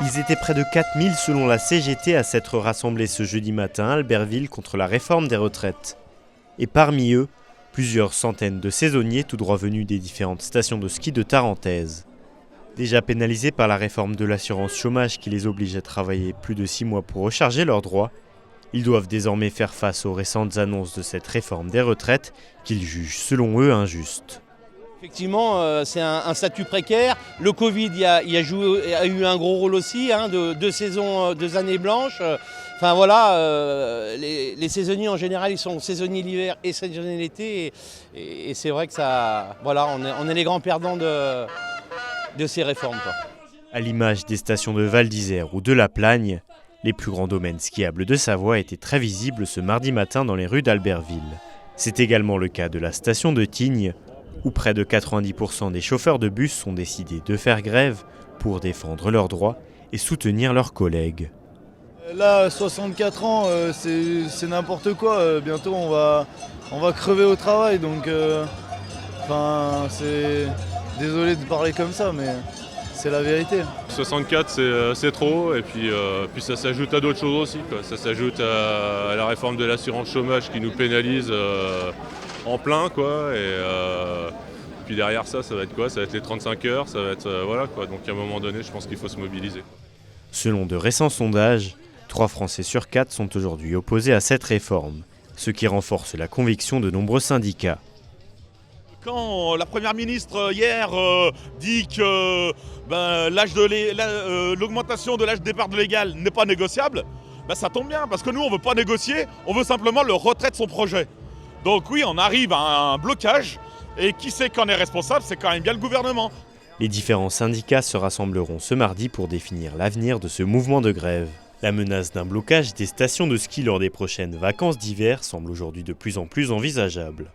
Ils étaient près de 4000 selon la CGT à s'être rassemblés ce jeudi matin à Albertville contre la réforme des retraites. Et parmi eux, plusieurs centaines de saisonniers tout droit venus des différentes stations de ski de Tarentaise. Déjà pénalisés par la réforme de l'assurance chômage qui les oblige à travailler plus de 6 mois pour recharger leurs droits, ils doivent désormais faire face aux récentes annonces de cette réforme des retraites qu'ils jugent selon eux injuste. Effectivement, c'est un statut précaire. Le Covid a eu un gros rôle aussi, deux saisons, 2 années blanches. Enfin voilà, les saisonniers en général, ils sont saisonniers l'hiver et saisonniers l'été. Et c'est vrai que ça, voilà, on est les grands perdants de ces réformes, quoi. À l'image des stations de Val d'Isère ou de La Plagne, les plus grands domaines skiables de Savoie étaient très visibles ce mardi matin dans les rues d'Albertville. C'est également le cas de la station de Tignes, où près de 90% des chauffeurs de bus ont décidé de faire grève pour défendre leurs droits et soutenir leurs collègues. Là, 64 ans, c'est n'importe quoi. Bientôt, on va crever au travail. Donc, c'est désolé de parler comme ça, mais c'est la vérité. 64, c'est trop. Et puis ça s'ajoute à d'autres choses aussi, quoi. Ça s'ajoute à la réforme de l'assurance chômage qui nous pénalise en plein, quoi. Puis derrière ça va être quoi? Ça va être les 35 heures, ça va être voilà, quoi. Donc à un moment donné, je pense qu'il faut se mobiliser. Selon de récents sondages, 3 Français sur 4 sont aujourd'hui opposés à cette réforme, ce qui renforce la conviction de nombreux syndicats. Quand la Première ministre hier dit que l'augmentation de l'âge de départ légal n'est pas négociable, ça tombe bien, parce que nous on ne veut pas négocier, on veut simplement le retrait de son projet. Donc oui, on arrive à un blocage, et qui c'est qu'en est responsable? C'est quand même bien le gouvernement. Les différents syndicats se rassembleront ce mardi pour définir l'avenir de ce mouvement de grève. La menace d'un blocage des stations de ski lors des prochaines vacances d'hiver semble aujourd'hui de plus en plus envisageable.